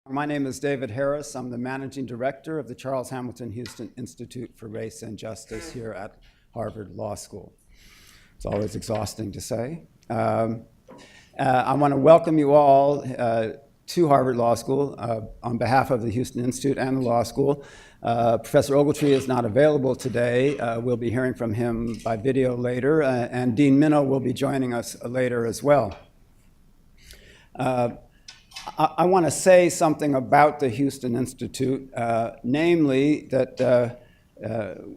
My name is David Harris. I'm the managing director of the Charles Hamilton Houston Institute for Race and Justice here at Harvard Law School. It's always exhausting to say. I want to welcome you all to Harvard Law School on behalf of the Houston Institute and the law school. Professor Ogletree is not available today. We'll be hearing from him by video later, and Dean Minow will be joining us later as well. I want to say something about the Houston Institute, namely that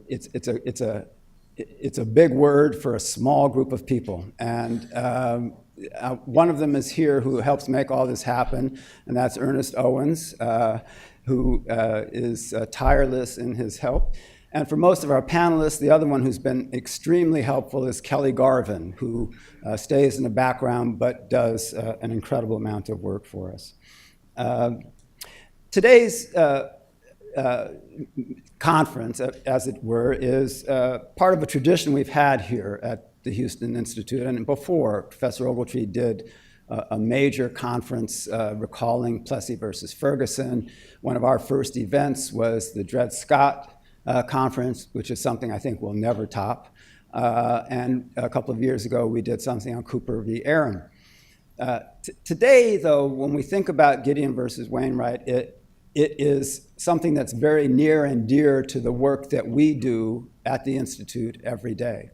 it's a big word for a small group of people, and one of them is here who helps make all this happen, and that's Ernest Owens, who is tireless in his help. And for most of our panelists, the other one who's been extremely helpful is Kelly Garvin, who stays in the background but does an incredible amount of work for us. Today's conference, as it were, is part of a tradition we've had here at the Houston Institute. And before, Professor Ogletree did a major conference recalling Plessy versus Ferguson. One of our first events was the Dred Scott conference, which is something I think we'll never top. And a couple of years ago, we did something on Cooper v. Aaron. Today, though, when we think about Gideon versus Wainwright, it is something that's very near and dear to the work that we do at the Institute every day.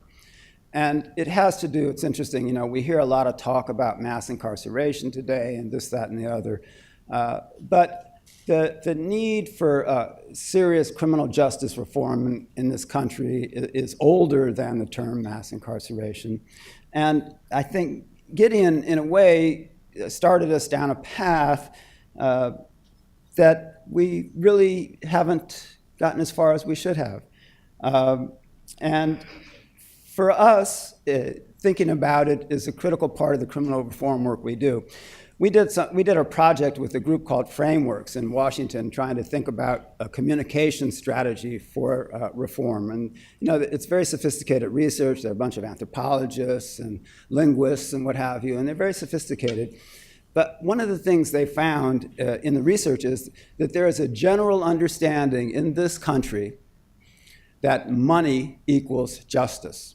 And it has to do, it's interesting, you know, we hear a lot of talk about mass incarceration today and this, that, and the other. But the need for serious criminal justice reform in this country is older than the term mass incarceration. And I think Gideon, in a way, started us down a path that we really haven't gotten as far as we should have. And for us, thinking about it is a critical part of the criminal reform work we do. We did a project with a group called Frameworks in Washington, trying to think about a communication strategy for reform. And you know, it's very sophisticated research. There are a bunch of anthropologists and linguists and what have you, and they're very sophisticated. But one of the things they found in the research is that there is a general understanding in this country that money equals justice.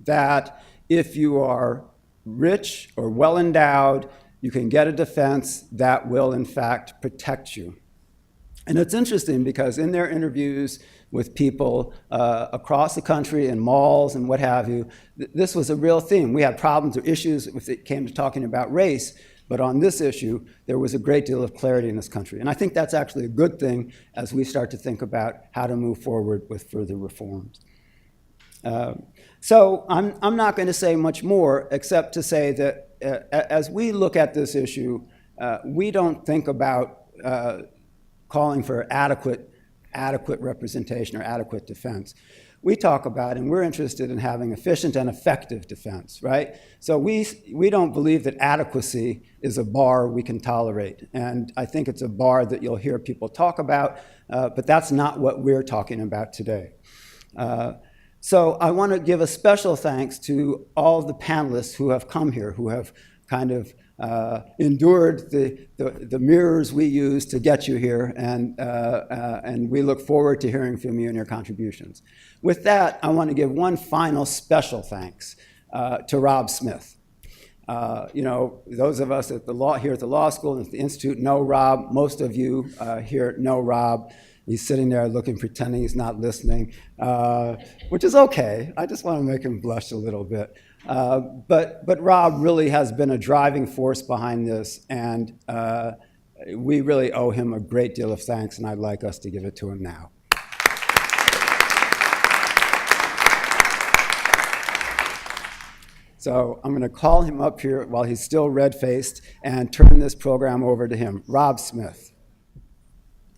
That if you are rich or well endowed, you can get a defense that will, in fact, protect you. And it's interesting because in their interviews with people across the country in malls and what have you, this was a real theme. We had problems or issues if it came to talking about race, but on this issue, there was a great deal of clarity in this country. And I think that's actually a good thing as we start to think about how to move forward with further reforms. So I'm not going to say much more except to say that as we look at this issue, we don't think about calling for adequate representation or adequate defense. We talk about, and we're interested in having efficient and effective defense, right? So we don't believe that adequacy is a bar we can tolerate. And I think it's a bar that you'll hear people talk about, but that's not what we're talking about today. So I want to give a special thanks to all of the panelists who have come here, who have kind of endured the mirrors we use to get you here, and we look forward to hearing from you and your contributions. With that, I want to give one final special thanks to Rob Smith. You know, those of us at here at the law school and at the Institute know Rob. Most of you here know Rob. He's sitting there pretending he's not listening, which is okay. I just want to make him blush a little bit. But Rob really has been a driving force behind this, and we really owe him a great deal of thanks, and I'd like us to give it to him now. So I'm going to call him up here while he's still red-faced and turn this program over to him. Rob Smith.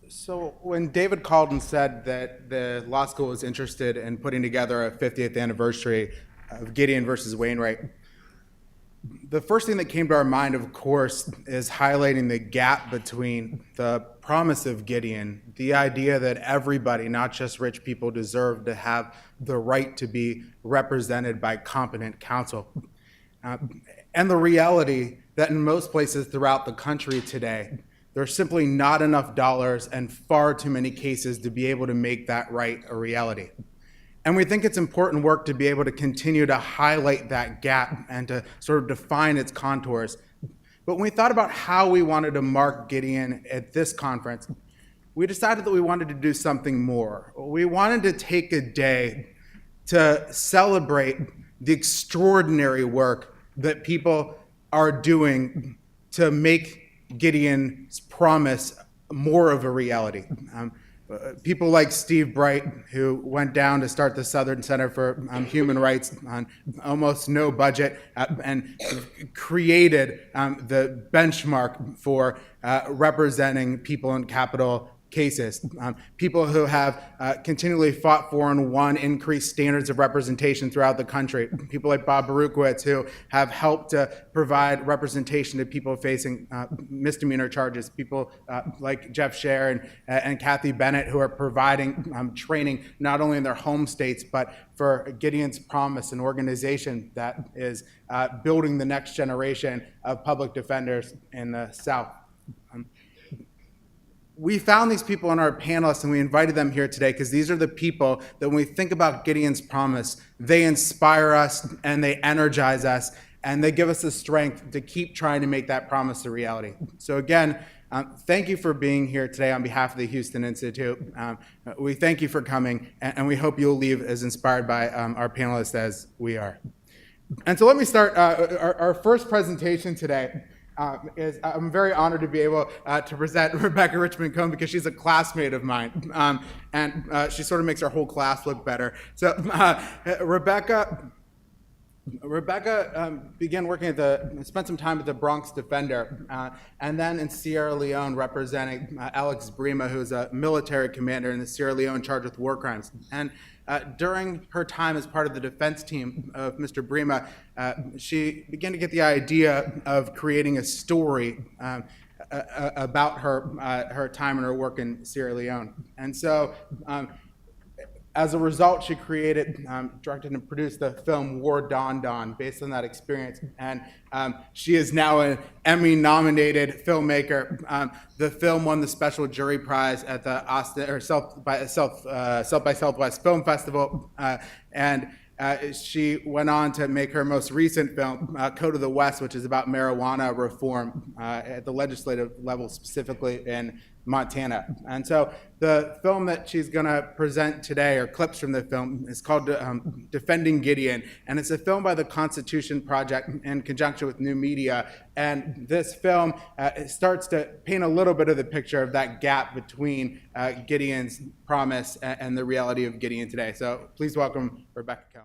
So when David called and said that the law school was interested in putting together a 50th anniversary of Gideon versus Wainwright, the first thing that came to our mind, of course, is highlighting the gap between the promise of Gideon, the idea that everybody, not just rich people, deserve to have the right to be represented by competent counsel, and the reality that in most places throughout the country today, There's simply not enough dollars and far too many cases to be able to make that right a reality. And we think it's important work to be able to continue to highlight that gap and to sort of define its contours. But when we thought about how we wanted to mark Gideon at this conference, we decided that we wanted to do something more. We wanted to take a day to celebrate the extraordinary work that people are doing to make Gideon's promise more of a reality. People like Steve Bright, who went down to start the Southern Center for Human Rights on almost no budget and created the benchmark for representing people in capital cases. People who have continually fought for and won increased standards of representation throughout the country. People like Bob Berukowitz, who have helped to provide representation to people facing misdemeanor charges. People like Jeff Scher and Kathy Bennett, who are providing training not only in their home states, but for Gideon's Promise, an organization that is building the next generation of public defenders in the South. We found these people on our panelists and we invited them here today because these are the people that when we think about Gideon's Promise, they inspire us and they energize us and they give us the strength to keep trying to make that promise a reality. So again, thank you for being here today on behalf of the Houston Institute. We thank you for coming and we hope you'll leave as inspired by our panelists as we are. And so let me start our first presentation today. I'm very honored to be able to present Rebecca Richmond-Cohn because she's a classmate of mine, and she sort of makes our whole class look better. So Rebecca began working spent some time at the Bronx Defender, and then in Sierra Leone representing Alex Brima, who's a military commander in the Sierra Leone charged with war crimes. And during her time as part of the defense team of Mr. Brima, she began to get the idea of creating a story about her time and her work in Sierra Leone. And so as a result, she created, directed and produced the film War Dawned On based on that experience. And she is now an Emmy-nominated filmmaker. The film won the Special Jury Prize at the South by Southwest Film Festival. And she went on to make her most recent film, Code of the West, which is about marijuana reform at the legislative level, specifically in Montana. And so the film that she's going to present today, or clips from the film, is called Defending Gideon. And it's a film by the Constitution Project in conjunction with New Media. And this film starts to paint a little bit of the picture of that gap between Gideon's promise and the reality of Gideon today. So please welcome Rebecca Cohn.